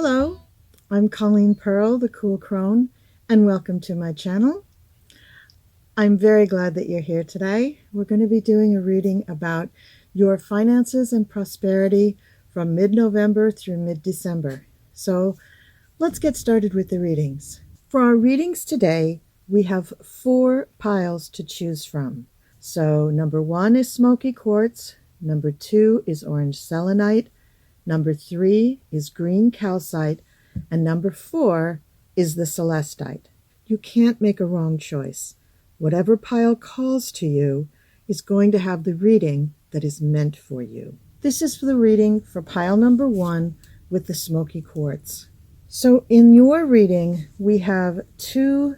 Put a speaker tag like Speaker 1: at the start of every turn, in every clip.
Speaker 1: Hello, I'm Colleen Pearl, the Cool Crone, and welcome to my channel. I'm very glad that you're here today. We're going to be doing a reading about your finances and prosperity from mid-November through mid-December. So let's get started with the readings. For our readings today, we have 4 piles to choose from. So number 1 is smoky quartz, number 2 is orange selenite, number 3 is green calcite, and number 4 is the celestite. You can't make a wrong choice. Whatever pile calls to you is going to have the reading that is meant for you. This is for the reading for pile number 1 with the smoky quartz. So in your reading, we have 2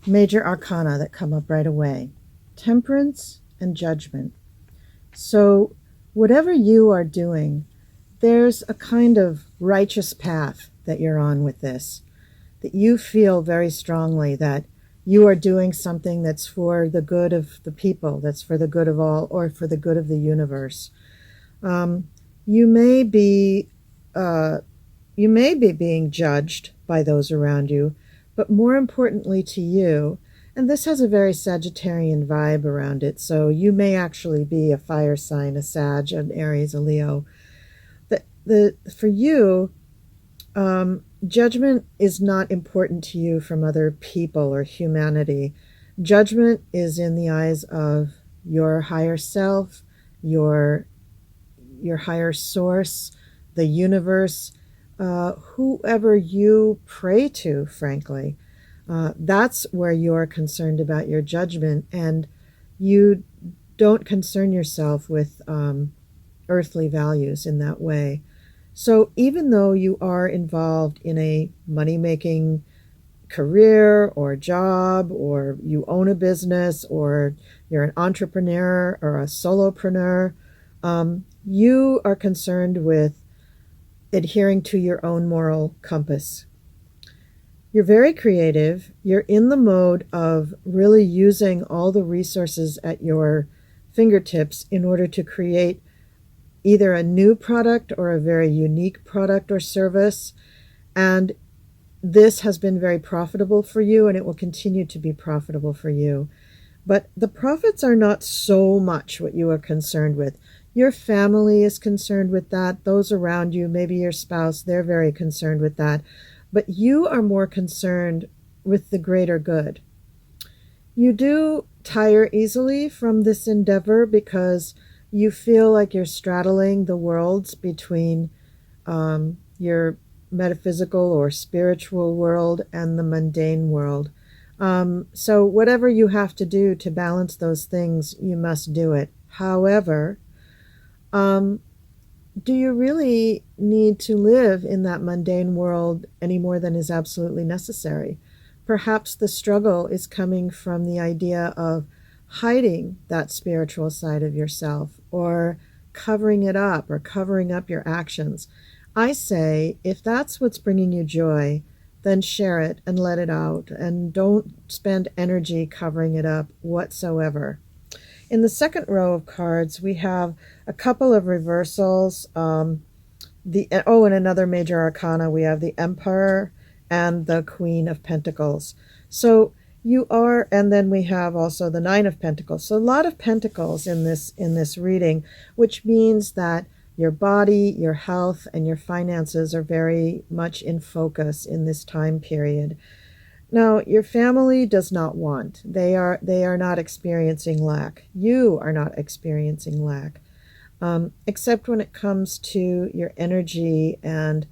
Speaker 1: major arcana that come up right away: temperance and judgment. So whatever you are doing, there's a kind of righteous path that you're on with this, that you feel very strongly that you are doing something that's for the good of the people, that's for the good of all, or for the good of the universe. You may be being judged by those around you, but more importantly to you, and this has a very Sagittarian vibe around it, so you may actually be a fire sign, a Sag, an Aries, a Leo. For you, judgment is not important to you from other people or humanity. Judgment is in the eyes of your higher self, your higher source, the universe, whoever you pray to, frankly. That's where you're concerned about your judgment, and you don't concern yourself with earthly values in that way. So even though you are involved in a money-making career or job, or you own a business, or you're an entrepreneur or a solopreneur, you are concerned with adhering to your own moral compass. You're very creative. You're in the mode of really using all the resources at your fingertips in order to create either a new product or a very unique product or service. And this has been very profitable for you, and it will continue to be profitable for you. But the profits are not so much what you are concerned with. Your family is concerned with that. Those around you, maybe your spouse, they're very concerned with that. But you are more concerned with the greater good. You do tire easily from this endeavor because you feel like you're straddling the worlds between your metaphysical or spiritual world and the mundane world. So whatever you have to do to balance those things, you must do it. However, do you really need to live in that mundane world any more than is absolutely necessary? Perhaps the struggle is coming from the idea of hiding that spiritual side of yourself, or covering it up, or covering up your actions. I say, if that's what's bringing you joy, then share it and let it out, and don't spend energy covering it up whatsoever. In the second row of cards, we have a couple of reversals. And another major arcana, we have the Emperor and the Queen of Pentacles. So and then we have also the Nine of Pentacles. So a lot of pentacles in this reading, which means that your body, your health, and your finances are very much in focus in this time period. Now, your family does not want. They are not experiencing lack. You are not experiencing lack, except when it comes to your energy and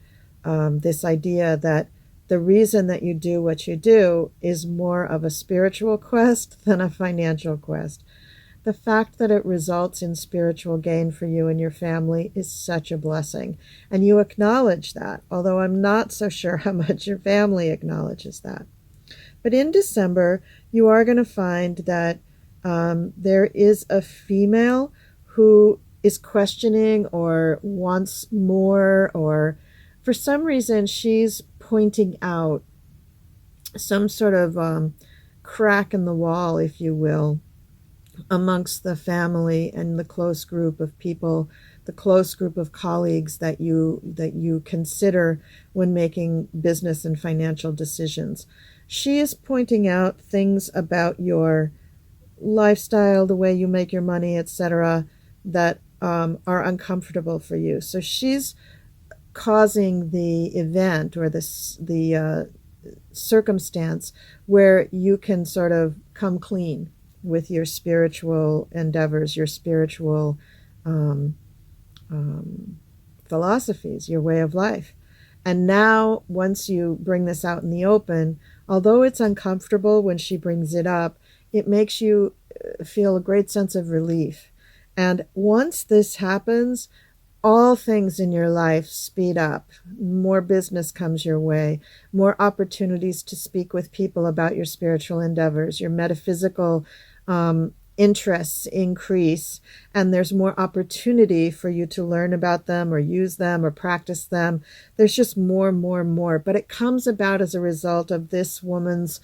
Speaker 1: this idea that the reason that you do what you do is more of a spiritual quest than a financial quest. The fact that it results in spiritual gain for you and your family is such a blessing. And you acknowledge that, although I'm not so sure how much your family acknowledges that. But in December, you are going to find that there is a female who is questioning or wants more, or for some reason she's pointing out some sort of crack in the wall, if you will, amongst the family and the close group of people the close group of colleagues that you consider when making business and financial decisions. She is pointing out things about your lifestyle, the way you make your money, etc., that are uncomfortable for you. So she's causing the event or the circumstance where you can sort of come clean with your spiritual endeavors, your spiritual um, philosophies, your way of life. And now, once you bring this out in the open, although it's uncomfortable when she brings it up, it makes you feel a great sense of relief. And once this happens, all things in your life speed up. More business comes your way, more opportunities to speak with people about your spiritual endeavors, your metaphysical interests increase, and there's more opportunity for you to learn about them or use them or practice them. There's just more. But it comes about as a result of this woman's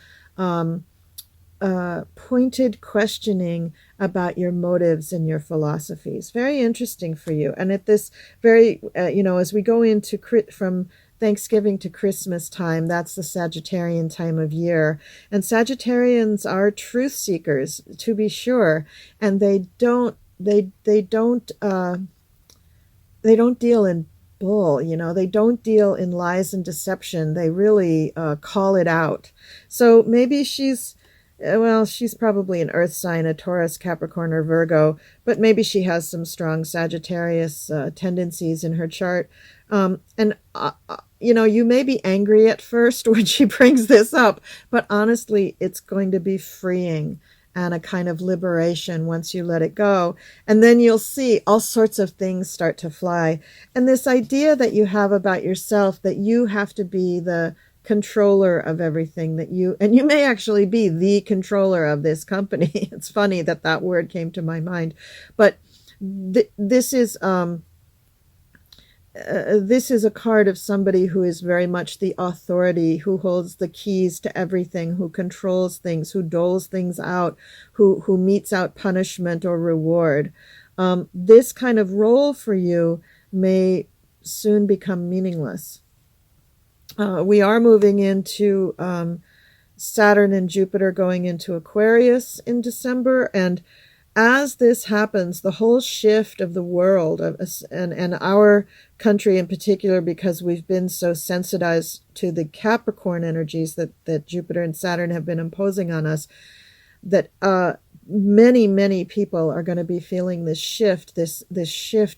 Speaker 1: pointed questioning about your motives and your philosophies. Very interesting for you. And at this very, as we go into from Thanksgiving to Christmas time, that's the Sagittarian time of year. And Sagittarians are truth seekers, to be sure. And they don't deal in bull, they don't deal in lies and deception. They really call it out. So maybe she's probably an earth sign, a Taurus, Capricorn, or Virgo, but maybe she has some strong Sagittarius tendencies in her chart. You may be angry at first when she brings this up, but honestly, it's going to be freeing and a kind of liberation once you let it go. And then you'll see all sorts of things start to fly. And this idea that you have about yourself, that you have to be the controller of everything, and you may actually be the controller of this company. It's funny that word came to my mind, but this is a card of somebody who is very much the authority, who holds the keys to everything, who controls things, who doles things out, who metes out punishment or reward. This kind of role for you may soon become meaningless. We are moving into Saturn and Jupiter going into Aquarius in December. And as this happens, the whole shift of the world and our country in particular, because we've been so sensitized to the Capricorn energies that Jupiter and Saturn have been imposing on us, that many people are going to be feeling this shift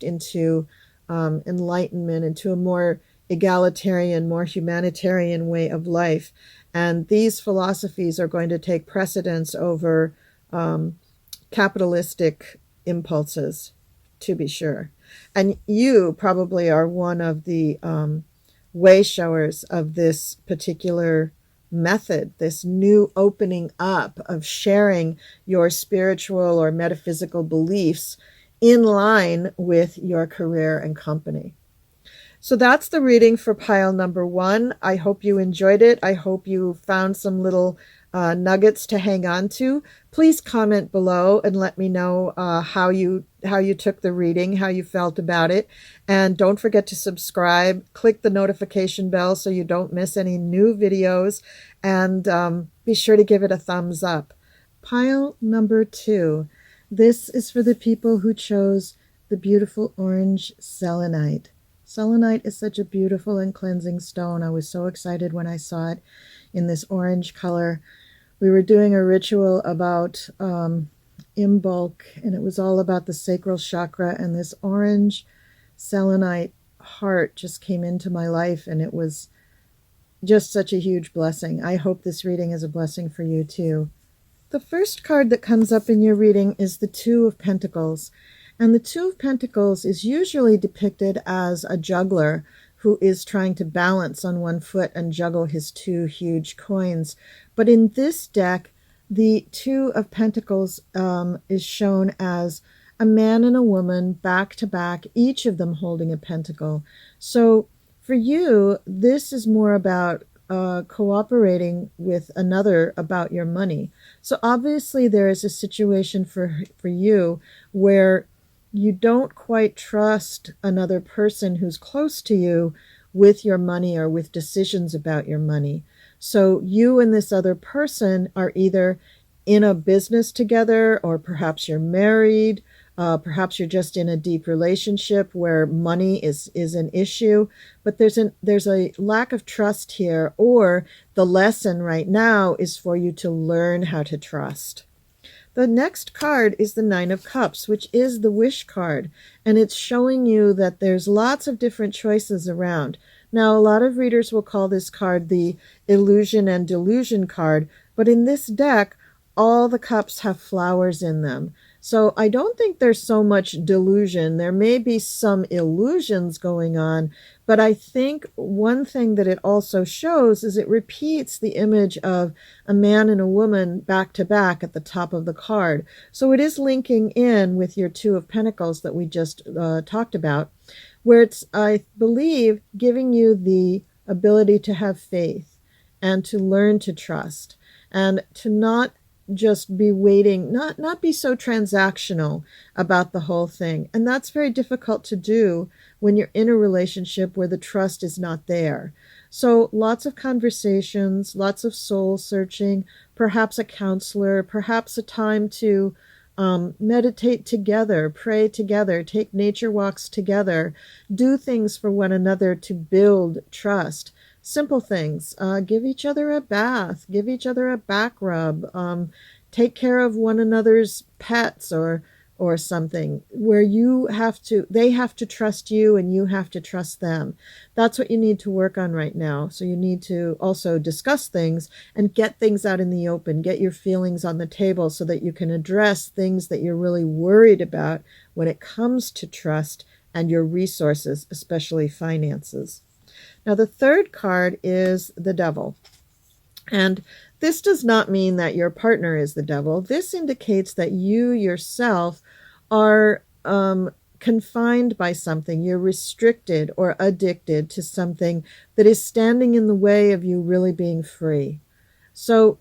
Speaker 1: into enlightenment, into a more egalitarian, more humanitarian way of life. And these philosophies are going to take precedence over capitalistic impulses, to be sure. And you probably are one of the way showers of this particular method, this new opening up of sharing your spiritual or metaphysical beliefs in line with your career and company. So that's the reading for pile number 1. I hope you enjoyed it. I hope you found some little nuggets to hang on to. Please comment below and let me know how you took the reading, how you felt about it. And don't forget to subscribe. Click the notification bell so you don't miss any new videos. And be sure to give it a thumbs up. Pile number 2. This is for the people who chose the beautiful orange selenite. Selenite is such a beautiful and cleansing stone. I was so excited when I saw it in this orange color. We were doing a ritual about Imbolc, and it was all about the sacral chakra, and this orange selenite heart just came into my life, and it was just such a huge blessing. I hope this reading is a blessing for you too. The first card that comes up in your reading is the Two of Pentacles. And the Two of Pentacles is usually depicted as a juggler who is trying to balance on one foot and juggle his two huge coins. But in this deck, the Two of Pentacles is shown as a man and a woman back to back, each of them holding a pentacle. So for you, this is more about cooperating with another about your money. So obviously there is a situation for you where you don't quite trust another person who's close to you with your money or with decisions about your money. So you and this other person are either in a business together, or perhaps you're married. Perhaps you're just in a deep relationship where money is an issue, but there's a lack of trust here, or the lesson right now is for you to learn how to trust. The next card is the Nine of Cups, which is the wish card, and it's showing you that there's lots of different choices around. Now, a lot of readers will call this card the Illusion and Delusion card, but in this deck, all the cups have flowers in them. So I don't think there's so much delusion. There may be some illusions going on, but I think one thing that it also shows is it repeats the image of a man and a woman back to back at the top of the card. So it is linking in with your Two of Pentacles that we just talked about, where it's, I believe, giving you the ability to have faith and to learn to trust and to not just be waiting, not be so transactional about the whole thing. And that's very difficult to do when you're in a relationship where the trust is not there. So lots of conversations, lots of soul searching, perhaps a counselor, perhaps a time to meditate together, pray together, take nature walks together, do things for one another to build trust. Simple things. Give each other a bath, give each other a back rub, take care of one another's pets or something, where they have to trust you and you have to trust them. That's what you need to work on right now. So you need to also discuss things and get things out in the open, get your feelings on the table so that you can address things that you're really worried about when it comes to trust and your resources, especially finances. Now, the third card is the Devil. And this does not mean that your partner is the devil. This indicates that you yourself are confined by something. You're restricted or addicted to something that is standing in the way of you really being free. So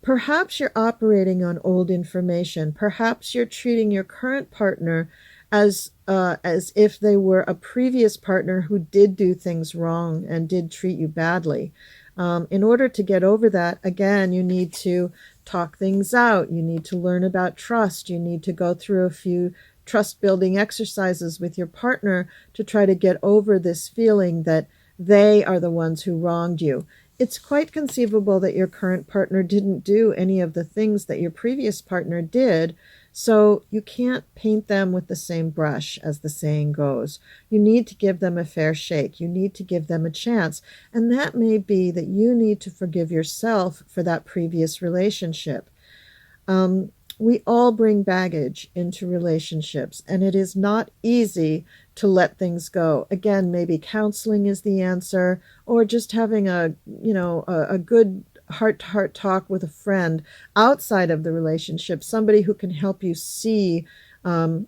Speaker 1: perhaps you're operating on old information. Perhaps you're treating your current partner as if they were a previous partner who did do things wrong and did treat you badly. In order to get over that, again, you need to talk things out. You need to learn about trust. You need to go through a few trust-building exercises with your partner to try to get over this feeling that they are the ones who wronged you. It's quite conceivable that your current partner didn't do any of the things that your previous partner did, so you can't paint them with the same brush, as the saying goes. You need to give them a fair shake. You need to give them a chance. And that may be that you need to forgive yourself for that previous relationship. We all bring baggage into relationships, and it is not easy to let things go. Again, maybe counseling is the answer, or just having a good heart-to-heart talk with a friend outside of the relationship, somebody who can help you see a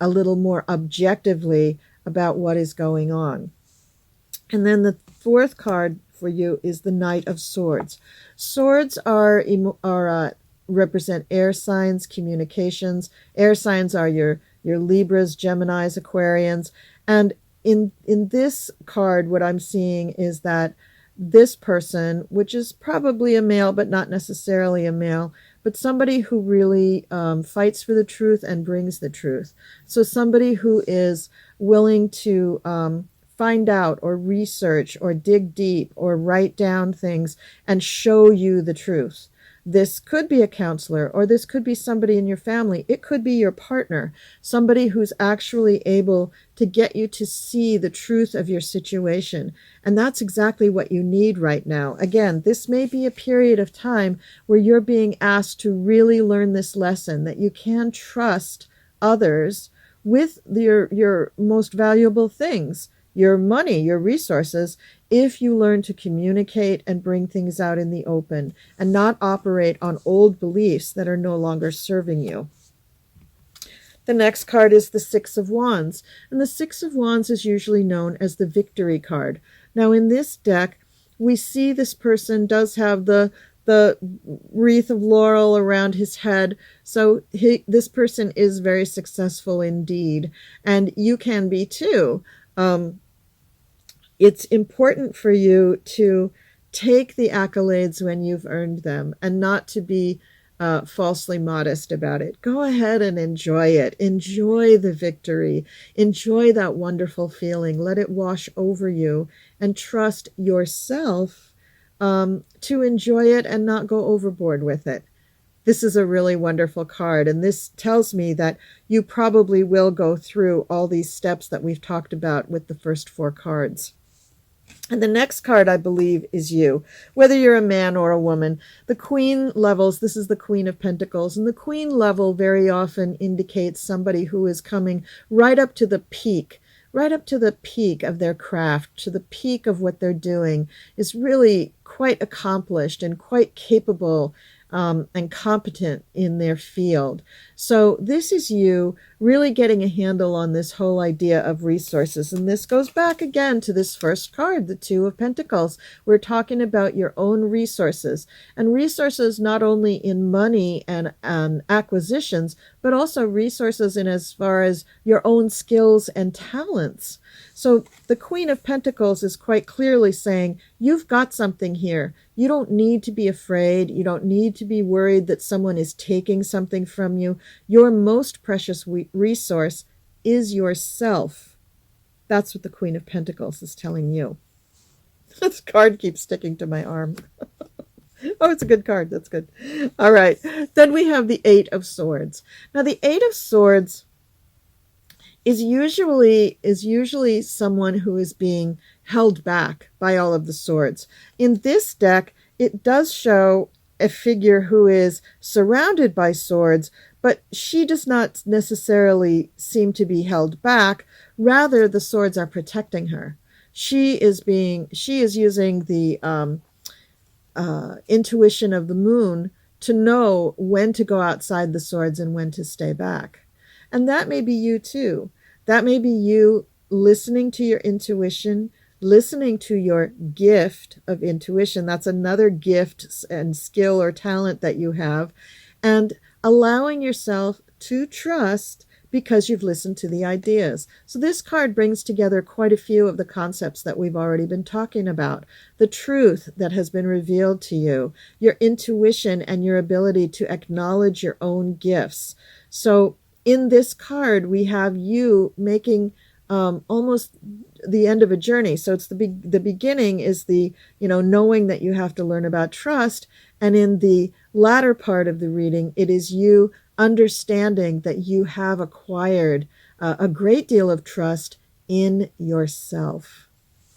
Speaker 1: little more objectively about what is going on. And then the fourth card for you is the Knight of Swords. Swords represent air signs, communications. Air signs are your Libras, Geminis, Aquarians. And in this card, what I'm seeing is that this person, which is probably a male, but not necessarily a male, but somebody who really fights for the truth and brings the truth. So somebody who is willing to find out or research or dig deep or write down things and show you the truth. This could be a counselor, or this could be somebody in your family. It could be your partner, somebody who's actually able to get you to see the truth of your situation. And that's exactly what you need right now. Again, this may be a period of time where you're being asked to really learn this lesson, that you can trust others with your most valuable things, your money, your resources, if you learn to communicate and bring things out in the open and not operate on old beliefs that are no longer serving you. The next card is the Six of Wands, and the Six of Wands is usually known as the Victory card. Now, in this deck, we see this person does have the the wreath of laurel around his head. So this person is very successful indeed, and you can be too. It's important for you to take the accolades when you've earned them and not to be falsely modest about it. Go ahead and enjoy it. Enjoy the victory. Enjoy that wonderful feeling. Let it wash over you, and trust yourself to enjoy it and not go overboard with it. This is a really wonderful card, and this tells me that you probably will go through all these steps that we've talked about with the first 4 cards. And the next card, I believe, is you, whether you're a man or a woman. The Queen levels, this is the Queen of Pentacles, and the Queen level very often indicates somebody who is coming right up to the peak of their craft, to the peak of what they're doing, is really quite accomplished and quite capable and competent in their field. So this is you really getting a handle on this whole idea of resources. And this goes back again to this first card, the 2 of Pentacles. We're talking about your own resources, and resources not only in money and acquisitions, but also resources in as far as your own skills and talents. So the Queen of Pentacles is quite clearly saying, you've got something here. You don't need to be afraid. You don't need to be worried that someone is taking something from you. Your most precious resource is yourself. That's what the Queen of Pentacles is telling you. This card keeps sticking to my arm. Oh, it's a good card. That's good. All right. Then we have the 8 of Swords. Now, the 8 of Swords is usually someone who is being held back by all of the swords. In this deck, it does show a figure who is surrounded by swords, but she does not necessarily seem to be held back. Rather, the swords are protecting her. She is using the intuition of the moon to know when to go outside the swords and when to stay back. And that may be you too. That may be you listening to your intuition, listening to your gift of intuition. That's another gift and skill or talent that you have, and allowing yourself to trust because you've listened to the ideas. So this card brings together quite a few of the concepts that we've already been talking about. The truth that has been revealed to you, your intuition, and your ability to acknowledge your own gifts. So in this card, we have you making almost the end of a journey. So it's the beginning is the, knowing that you have to learn about trust. And in the latter part of the reading, it is you understanding that you have acquired a great deal of trust in yourself.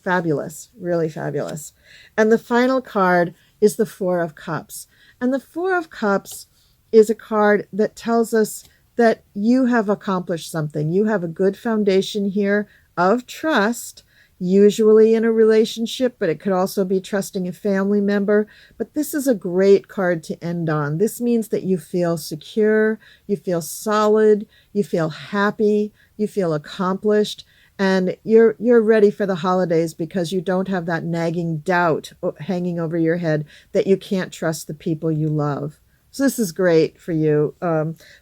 Speaker 1: Fabulous, really fabulous. And the final card is the 4 of Cups. And the 4 of Cups is a card that tells us that you have accomplished something. You have a good foundation here of trust, usually in a relationship, but it could also be trusting a family member. But this is a great card to end on. This means that you feel secure, you feel solid, you feel happy, you feel accomplished, and you're ready for the holidays because you don't have that nagging doubt hanging over your head that you can't trust the people you love. So this is great for you,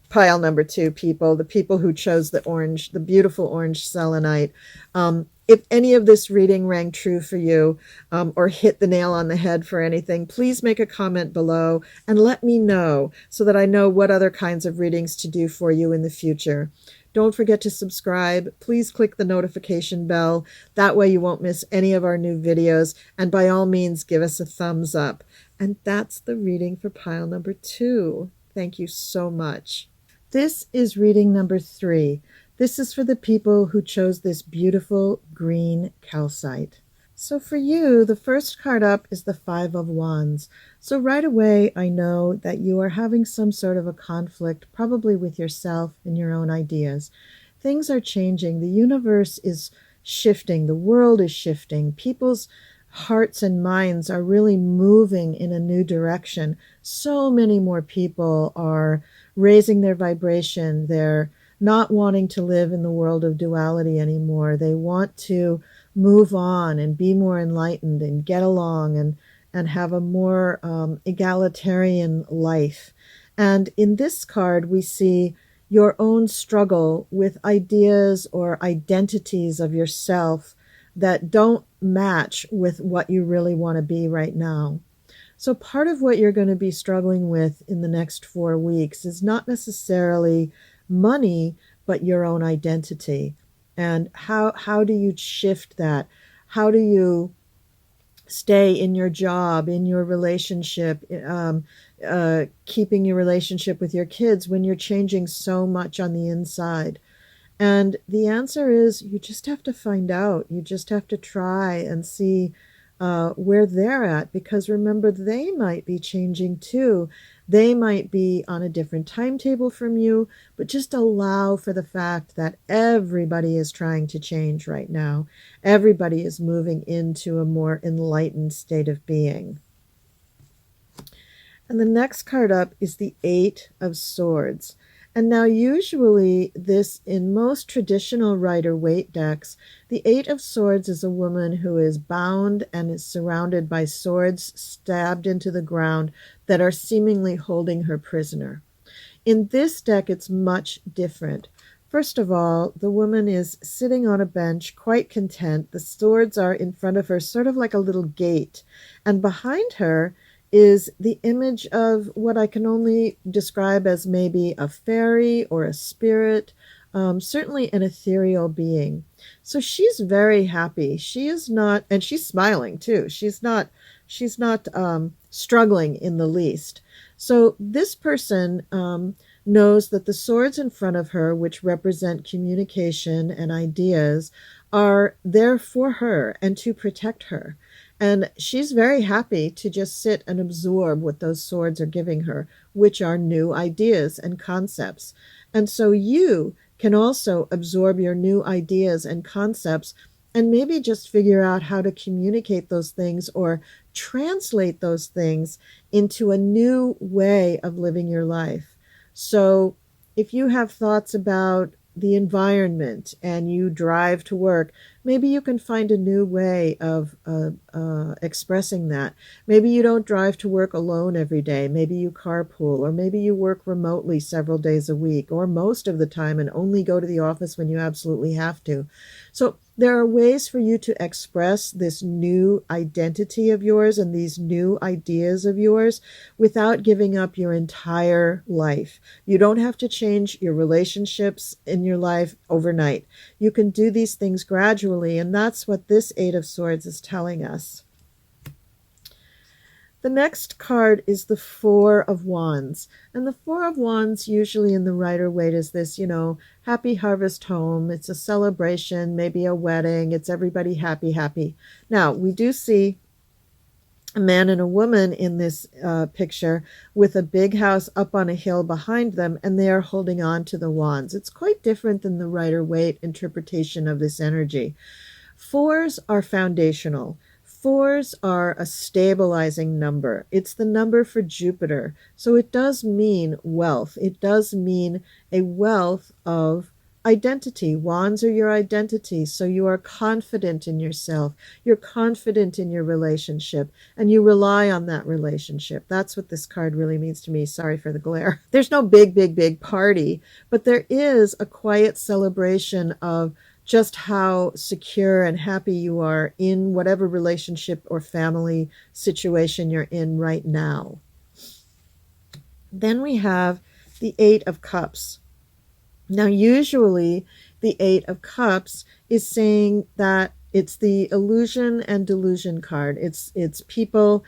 Speaker 1: pile number 2 people, the people who chose the beautiful orange selenite. If any of this reading rang true for you or hit the nail on the head for anything, please make a comment below and let me know so that I know what other kinds of readings to do for you in the future. Don't forget to subscribe. Please click the notification bell. That way you won't miss any of our new videos. And by all means, give us a thumbs up. And that's the reading for pile number 2. Thank you so much. This is reading number 3. This is for the people who chose this beautiful green calcite. So for you, the first card up is the 5 of Wands. So right away, I know that you are having some sort of a conflict, probably with yourself and your own ideas. Things are changing. The universe is shifting. The world is shifting. People's hearts and minds are really moving in a new direction. So many more people are raising their vibration. They're not wanting to live in the world of duality anymore. They want to move on and be more enlightened and get along and have a more egalitarian life. And in this card, we see your own struggle with ideas or identities of yourself that don't match with what you really want to be right now. So, part of what you're going to be struggling with in the next 4 weeks is not necessarily money, but your own identity. And how do you shift that? How do you stay in your job, in your relationship, keeping your relationship with your kids when you're changing so much on the inside? And the answer is you just have to find out. You just have to try and see where they're at, because remember, they might be changing too. They might be on a different timetable from you, but just allow for the fact that everybody is trying to change right now. Everybody is moving into a more enlightened state of being. And the next card up is the Eight of Swords. And now, usually, this in most traditional Rider-Waite decks, the Eight of Swords is a woman who is bound and is surrounded by swords stabbed into the ground that are seemingly holding her prisoner. In this deck, it's much different. First of all, the woman is sitting on a bench, quite content. The swords are in front of her, sort of like a little gate. And behind her is the image of what I can only describe as maybe a fairy or a spirit, certainly an ethereal being. So she's very happy. She is not, and she's smiling too. She's not struggling in the least. So this person knows that the swords in front of her, which represent communication and ideas, are there for her and to protect her. And she's very happy to just sit and absorb what those swords are giving her, which are new ideas and concepts. And so you can also absorb your new ideas and concepts and maybe just figure out how to communicate those things or translate those things into a new way of living your life. So if you have thoughts about the environment and you drive to work, maybe you can find a new way of expressing that. Maybe you don't drive to work alone every day. Maybe you carpool, or maybe you work remotely several days a week or most of the time and only go to the office when you absolutely have to. So there are ways for you to express this new identity of yours and these new ideas of yours without giving up your entire life. You don't have to change your relationships in your life overnight. You can do these things gradually, and that's what this Eight of Swords is telling us. The next card is the Four of Wands. And the Four of Wands usually in the Rider-Waite is this, happy harvest home. It's a celebration, maybe a wedding. It's everybody happy, happy. Now, we do see a man and a woman in this picture with a big house up on a hill behind them, and they are holding on to the wands. It's quite different than the Rider-Waite interpretation of this energy. Fours are foundational. Fours are a stabilizing number. It's the number for Jupiter. So it does mean wealth. It does mean a wealth of identity. Wands are your identity. So you are confident in yourself. You're confident in your relationship, and you rely on that relationship. That's what this card really means to me. Sorry for the glare. There's no big party, but there is a quiet celebration of just how secure and happy you are in whatever relationship or family situation you're in right now. Then we have the Eight of Cups. Now, usually the Eight of Cups is saying that it's the illusion and delusion card. It's people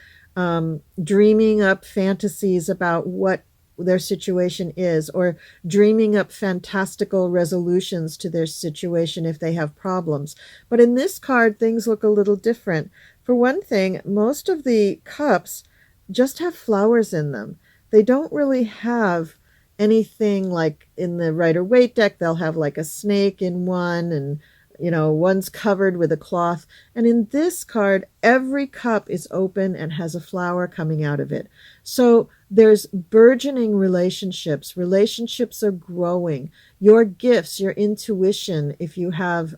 Speaker 1: dreaming up fantasies about what their situation is, or dreaming up fantastical resolutions to their situation if they have problems. But in this card, things look a little different. For one thing, most of the cups just have flowers in them. They don't really have anything like in the Rider-Waite deck. They'll have like a snake in one, and one's covered with a cloth. And in this card, every cup is open and has a flower coming out of it. So there's burgeoning relationships. Relationships are growing. Your gifts, your intuition, if you have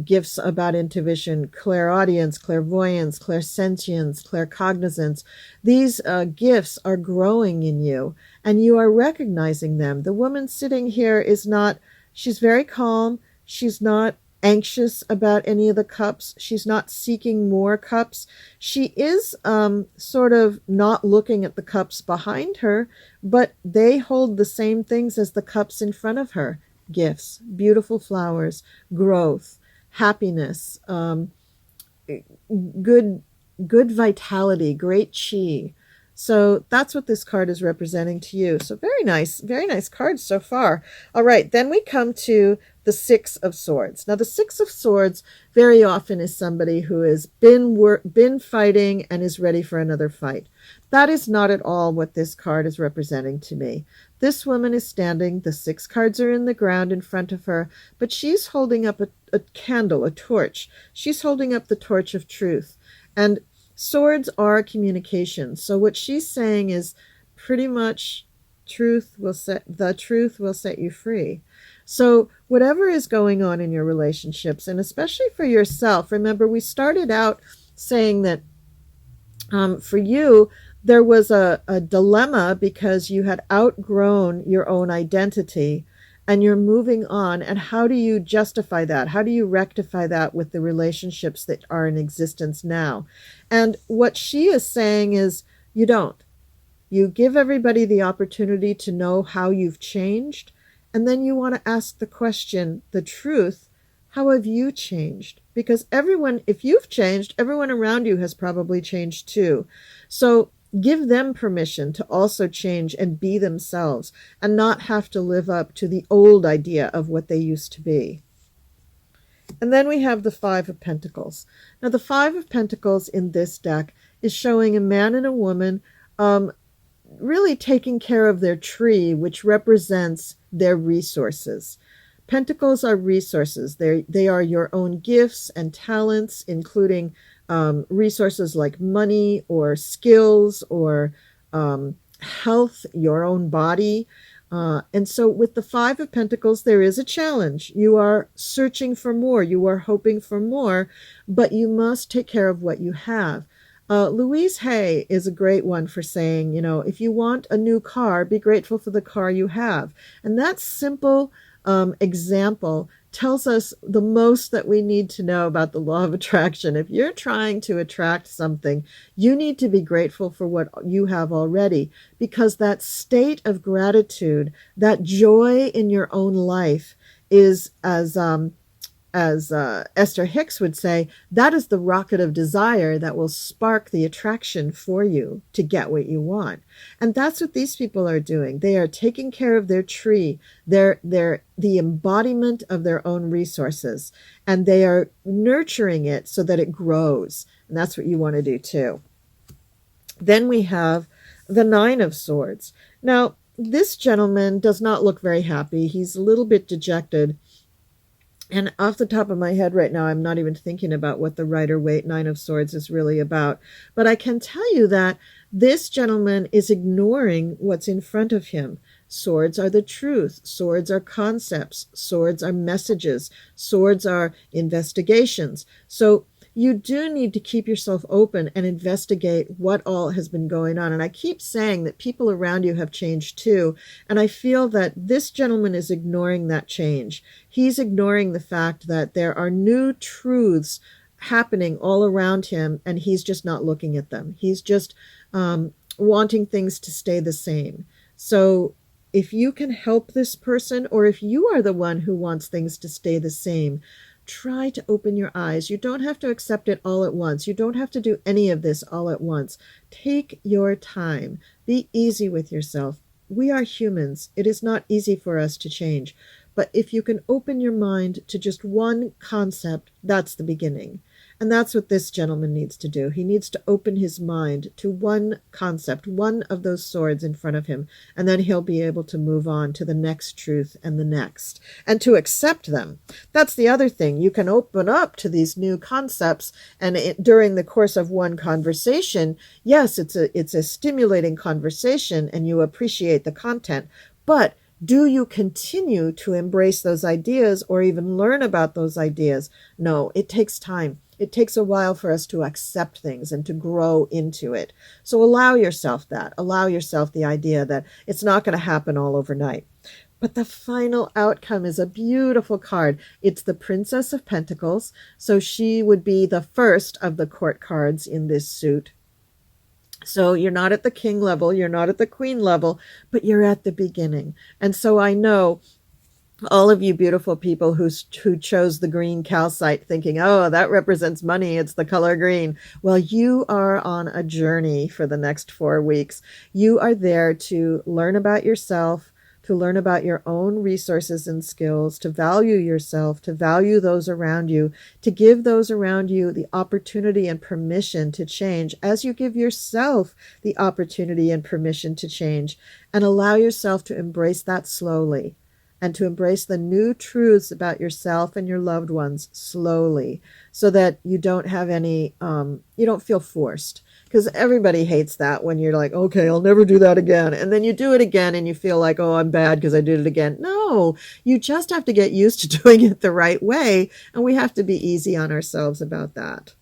Speaker 1: gifts about intuition, clairaudience, clairvoyance, clairsentience, claircognizance. These gifts are growing in you, and you are recognizing them. The woman sitting here is not, she's very calm. She's not anxious about any of the cups. She's not seeking more cups. She is sort of not looking at the cups behind her, but they hold the same things as the cups in front of her. Gifts, beautiful flowers, growth, happiness, good vitality, great chi. So that's what this card is representing to you. So very nice cards so far. All right, then we come to the Six of Swords. Now the Six of Swords very often is somebody who has been fighting and is ready for another fight. That is not at all what this card is representing to me. This woman is standing, the 6 cards are in the ground in front of her, but she's holding up a candle, a torch. She's holding up the torch of truth. And swords are communication. So what she's saying is pretty much the truth will set you free. So whatever is going on in your relationships, and especially for yourself, remember we started out saying that for you, there was a dilemma because you had outgrown your own identity and you're moving on. And how do you justify that? How do you rectify that with the relationships that are in existence now? And what she is saying is you don't. You give everybody the opportunity to know how you've changed. And then you want to ask the question, the truth, how have you changed? Because everyone, if you've changed, everyone around you has probably changed too. So give them permission to also change and be themselves and not have to live up to the old idea of what they used to be. And then we have the Five of Pentacles. Now the Five of Pentacles in this deck is showing a man and a woman really taking care of their tree, which represents their resources. Pentacles are resources. They are your own gifts and talents, including resources like money or skills or health, your own body. And so with the Five of Pentacles, there is a challenge. You are searching for more. You are hoping for more, but you must take care of what you have. Louise Hay is a great one for saying, if you want a new car, be grateful for the car you have. And that simple example tells us the most that we need to know about the law of attraction. If you're trying to attract something, you need to be grateful for what you have already, because that state of gratitude, that joy in your own life is, as Esther Hicks would say, that is the rocket of desire that will spark the attraction for you to get what you want. And that's what these people are doing. They are taking care of their tree. They're the embodiment of their own resources, and they are nurturing it so that it grows. And that's what you want to do too. Then we have the Nine of Swords. Now, this gentleman does not look very happy. He's a little bit dejected. And off the top of my head right now, I'm not even thinking about what the Rider-Waite Nine of Swords is really about. But I can tell you that this gentleman is ignoring what's in front of him. Swords are the truth. Swords are concepts. Swords are messages. Swords are investigations. So you do need to keep yourself open and investigate what all has been going on. And I keep saying that people around you have changed too. And I feel that this gentleman is ignoring that change. He's ignoring the fact that there are new truths happening all around him, and he's just not looking at them. He's just wanting things to stay the same. So if you can help this person, or if you are the one who wants things to stay the same, try to open your eyes. You don't have to accept it all at once. You don't have to do any of this all at once. Take your time. Be easy with yourself. We are humans. It is not easy for us to change. But if you can open your mind to just one concept, that's the beginning. And that's what this gentleman needs to do. He needs to open his mind to one concept, one of those swords in front of him, and then he'll be able to move on to the next truth and the next, and to accept them. That's the other thing. You can open up to these new concepts, and during the course of one conversation, yes, it's a stimulating conversation, and you appreciate the content, but Do you continue to embrace those ideas or even learn about those ideas? No, it takes time. It takes a while for us to accept things and to grow into it. So allow yourself that. Allow yourself the idea that it's not going to happen all overnight. But the final outcome is a beautiful card. It's the Princess of Pentacles. So she would be the first of the court cards in this suit. So you're not at the king level, you're not at the queen level, but you're at the beginning. And so I know all of you beautiful people who chose the green calcite thinking, oh, that represents money, it's the color green. Well, you are on a journey for the next 4 weeks. You are there to learn about yourself, to learn about your own resources and skills, to value yourself, to value those around you, to give those around you the opportunity and permission to change as you give yourself the opportunity and permission to change, and allow yourself to embrace that slowly and to embrace the new truths about yourself and your loved ones slowly, so that you don't have any, you don't feel forced. Because everybody hates that when you're like, okay, I'll never do that again. And then you do it again and you feel like, oh, I'm bad because I did it again. No, you just have to get used to doing it the right way. And we have to be easy on ourselves about that.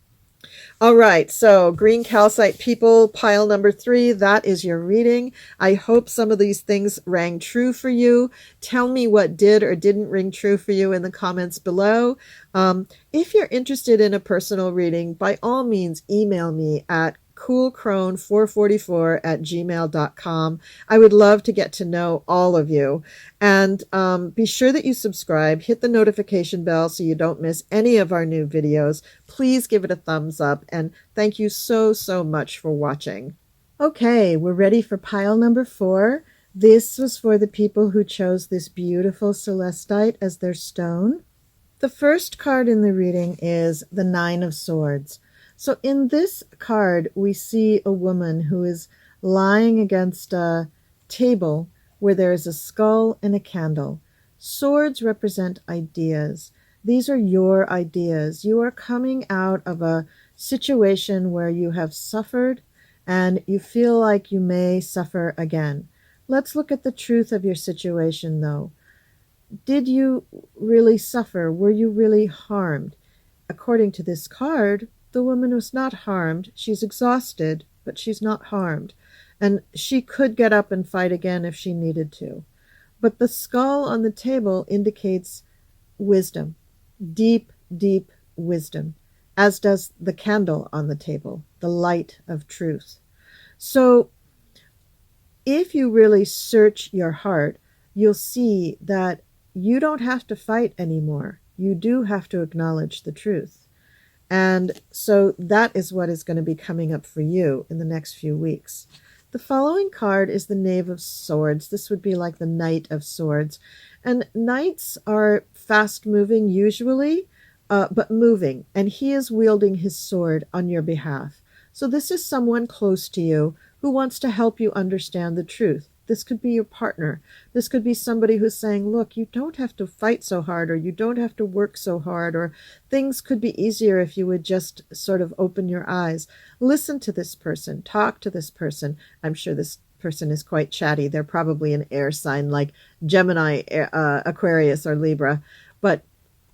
Speaker 1: All right, so green calcite people, pile number 3, that is your reading. I hope some of these things rang true for you. Tell me what did or didn't ring true for you in the comments below. If you're interested in a personal reading, by all means, email me at coolcrone444@gmail.com. I would love to get to know all of you. And be sure that you subscribe, hit the notification bell so you don't miss any of our new videos. Please give it a thumbs up, and thank you so, so much for watching. Okay, we're ready for pile number 4. This was for the people who chose this beautiful celestite as their stone. The first card in the reading is the 9 of Swords. So in this card, we see a woman who is lying against a table where there is a skull and a candle. Swords represent ideas. These are your ideas. You are coming out of a situation where you have suffered and you feel like you may suffer again. Let's look at the truth of your situation, though. Did you really suffer? Were you really harmed? According to this card, the woman was not harmed. She's exhausted, but she's not harmed. And she could get up and fight again if she needed to. But the skull on the table indicates wisdom, deep, deep wisdom, as does the candle on the table, the light of truth. So if you really search your heart, you'll see that you don't have to fight anymore. You do have to acknowledge the truth. And so that is what is going to be coming up for you in the next few weeks. The following card is the Knave of Swords. This would be like the Knight of Swords. And knights are fast-moving usually, but moving. And he is wielding his sword on your behalf. So this is someone close to you who wants to help you understand the truth. This could be your partner. This could be somebody who's saying, look, you don't have to fight so hard, or you don't have to work so hard, or things could be easier if you would just sort of open your eyes. Listen to this person. Talk to this person. I'm sure this person is quite chatty. They're probably an air sign like Gemini, Aquarius, or Libra. But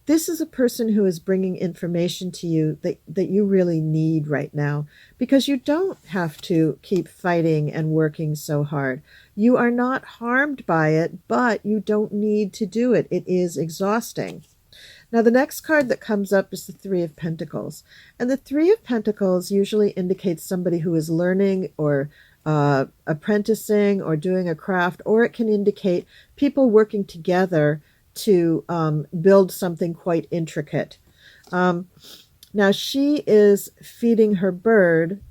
Speaker 1: this is a person who is bringing information to you that you really need right now, because you don't have to keep fighting and working so hard. You are not harmed by it, but you don't need to do it. It is exhausting. Now, the next card that comes up is the 3 of Pentacles. And the 3 of Pentacles usually indicates somebody who is learning or apprenticing or doing a craft, or it can indicate people working together to build something quite intricate. Now she is feeding her bird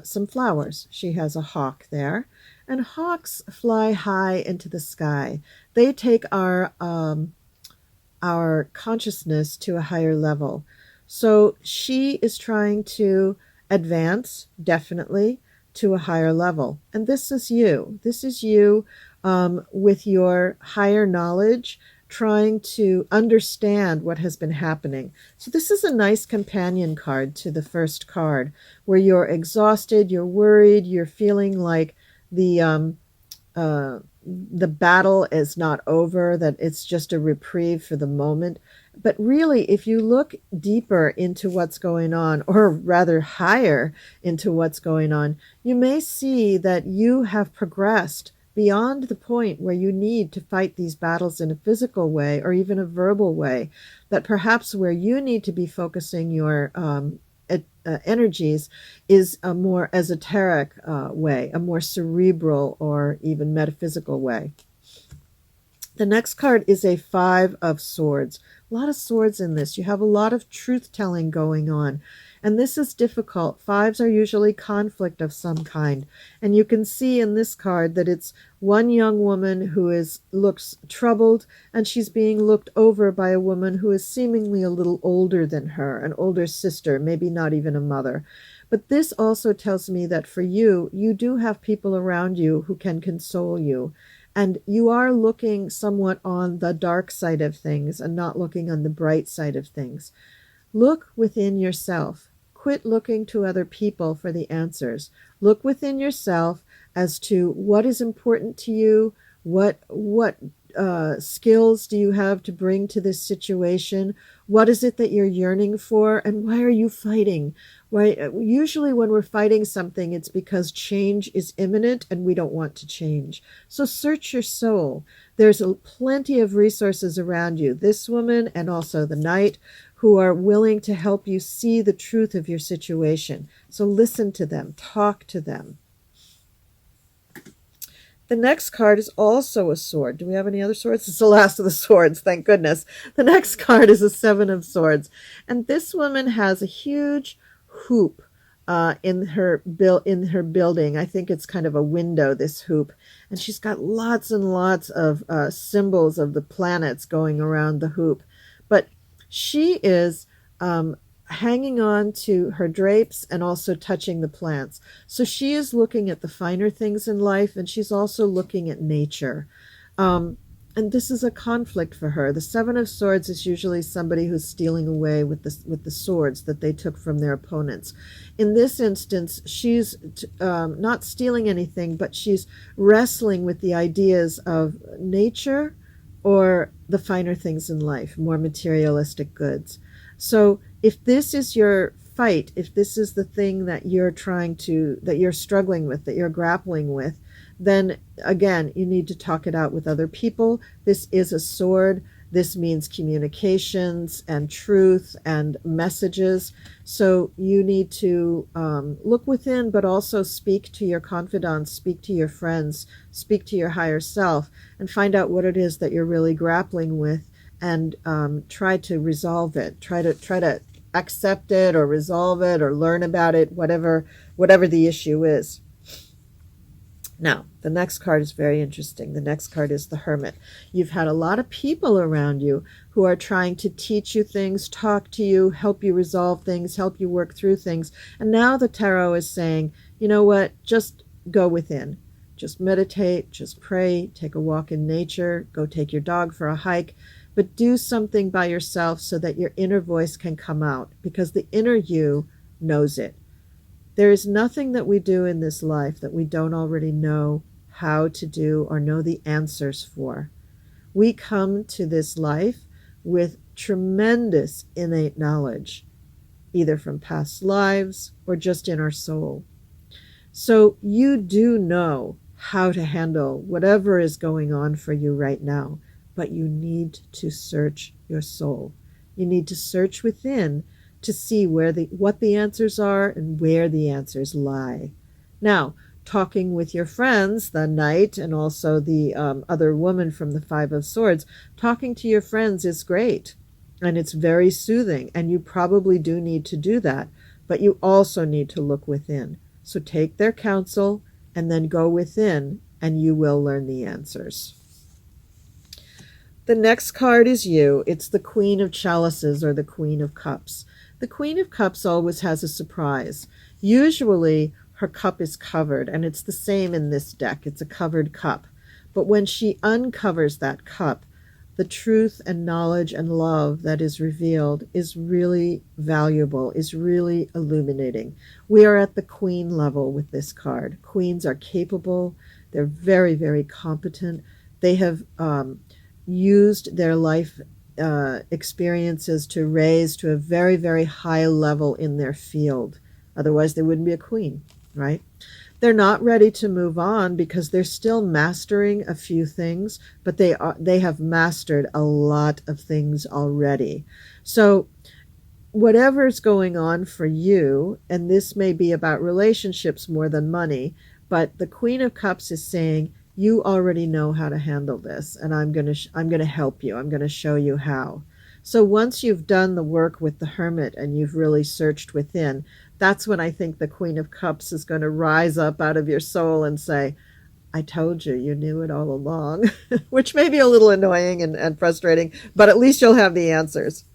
Speaker 1: some flowers. She has a hawk there, and hawks fly high into the sky. They take our consciousness to a higher level. So she is trying to advance, definitely, to a higher level. And this is you. This is you with your higher knowledge, trying to understand what has been happening. So this is a nice companion card to the first card, where you're exhausted, you're worried, you're feeling like the the battle is not over, that it's just a reprieve for the moment. But really, if you look deeper into what's going on, or rather higher into what's going on, you may see that you have progressed beyond the point where you need to fight these battles in a physical way or even a verbal way, that perhaps where you need to be focusing your energies is a more esoteric way, a more cerebral or even metaphysical way. The next card is a Five of Swords. A lot of swords in this. You have a lot of truth-telling going on. And this is difficult. Fives are usually conflict of some kind. And you can see in this card that it's one young woman who looks troubled, and she's being looked over by a woman who is seemingly a little older than her, an older sister, maybe not even a mother. But this also tells me that for you, you do have people around you who can console you. And you are looking somewhat on the dark side of things and not looking on the bright side of things. Look within yourself. Quit looking to other people for the answers. Look within yourself as to what is important to you, what skills do you have to bring to this situation, what is it that you're yearning for, and why are you fighting? Why, usually when we're fighting something, it's because change is imminent and we don't want to change. So search your soul. There's plenty of resources around you, this woman and also the knight, who are willing to help you see the truth of your situation. So listen to them, talk to them. The next card is also a sword. Do we have any other swords? It's the last of the swords, thank goodness. The next card is a Seven of Swords. And this woman has a huge hoop in her building. I think it's kind of a window, this hoop. And she's got lots and lots of symbols of the planets going around the hoop. But she is hanging on to her drapes and also touching the plants. So she is looking at the finer things in life, and she's also looking at nature. And this is a conflict for her. The Seven of Swords is usually somebody who's stealing away with the swords that they took from their opponents. In this instance, she's not stealing anything, but she's wrestling with the ideas of nature or the finer things in life, more materialistic goods. So if this is your fight, if this is the thing that you're struggling with, that you're grappling with, then again, you need to talk it out with other people. This is a sword. This means communications and truth and messages. So you need to look within, but also speak to your confidants, speak to your friends, speak to your higher self, and find out what it is that you're really grappling with, and try to resolve it. Try to accept it or resolve it or learn about it, whatever the issue is. Now, the next card is very interesting. The next card is the Hermit. You've had a lot of people around you who are trying to teach you things, talk to you, help you resolve things, help you work through things. And now the Tarot is saying, you know what, just go within. Just meditate, just pray, take a walk in nature, go take your dog for a hike, but do something by yourself so that your inner voice can come out, because the inner you knows it. There is nothing that we do in this life that we don't already know how to do or know the answers for. We come to this life with tremendous innate knowledge, either from past lives or just in our soul. So you do know how to handle whatever is going on for you right now, but you need to search your soul. You need to search within to see what the answers are and where the answers lie. Now, talking with your friends, the Knight and also the other woman from the Five of Swords, talking to your friends is great, and it's very soothing, and you probably do need to do that, but you also need to look within. So take their counsel and then go within, and you will learn the answers. The next card is you. It's the Queen of Chalices, or the Queen of Cups. The Queen of Cups always has a surprise. Usually her cup is covered, and it's the same in this deck. It's a covered cup. But when she uncovers that cup, the truth and knowledge and love that is revealed is really valuable, is really illuminating. We are at the queen level with this card. Queens are capable. They're very, very competent. They have used their life experiences to raise to a very, very high level in their field. Otherwise, they wouldn't be a queen, right? They're not ready to move on because they're still mastering a few things, but they have mastered a lot of things already. So whatever's going on for you, and this may be about relationships more than money, but the Queen of Cups is saying, you already know how to handle this, and I'm going to help you. I'm going to show you how. So once you've done the work with the Hermit and you've really searched within, that's when I think the Queen of Cups is going to rise up out of your soul and say, I told you, you knew it all along, which may be a little annoying and frustrating, but at least you'll have the answers.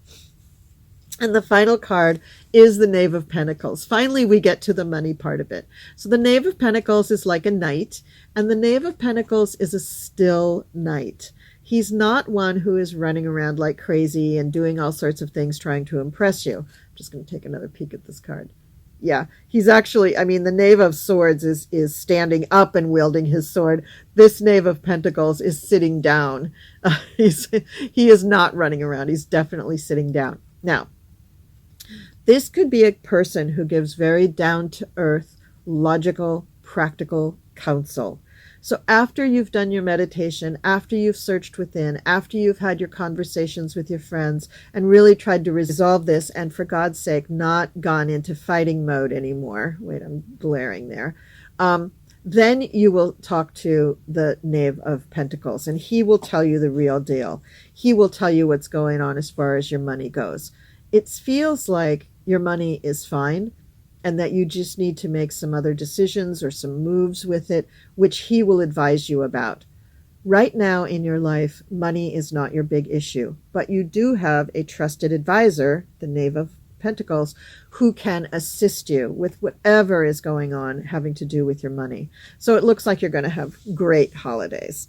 Speaker 1: And the final card is the Knave of Pentacles. Finally, we get to the money part of it. So the Knave of Pentacles is like a knight, and the Knave of Pentacles is a still knight. He's not one who is running around like crazy and doing all sorts of things trying to impress you. I'm just going to take another peek at this card. Yeah, he's actually, I mean, the Knave of Swords is standing up and wielding his sword. This Knave of Pentacles is sitting down. He is not running around. He's definitely sitting down. Now, this could be a person who gives very down-to-earth, logical, practical counsel. So after you've done your meditation, after you've searched within, after you've had your conversations with your friends and really tried to resolve this, and for God's sake, not gone into fighting mode anymore. Wait, I'm blaring there. Then you will talk to the Knave of Pentacles, and he will tell you the real deal. He will tell you what's going on as far as your money goes. It feels like your money is fine and that you just need to make some other decisions or some moves with it, which he will advise you about. Right now in your life, money is not your big issue, but you do have a trusted advisor, the Knave of Pentacles, who can assist you with whatever is going on having to do with your money. So it looks like you're going to have great holidays.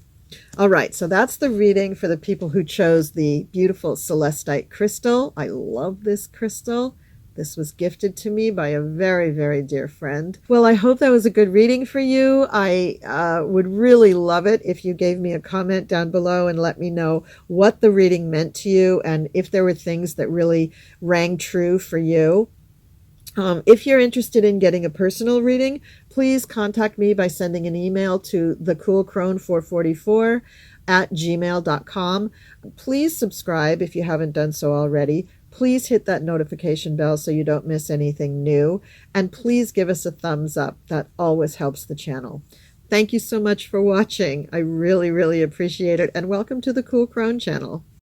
Speaker 1: All right, so that's the reading for the people who chose the beautiful celestite crystal. I love this crystal. This was gifted to me by a very, very dear friend. Well, I hope that was a good reading for you. I would really love it if you gave me a comment down below and let me know what the reading meant to you and if there were things that really rang true for you. If you're interested in getting a personal reading, please contact me by sending an email to thecoolcrone444@gmail.com. Please subscribe if you haven't done so already. Please hit that notification bell so you don't miss anything new. And please give us a thumbs up. That always helps the channel. Thank you so much for watching. I really, really appreciate it. And welcome to the Cool Crone channel.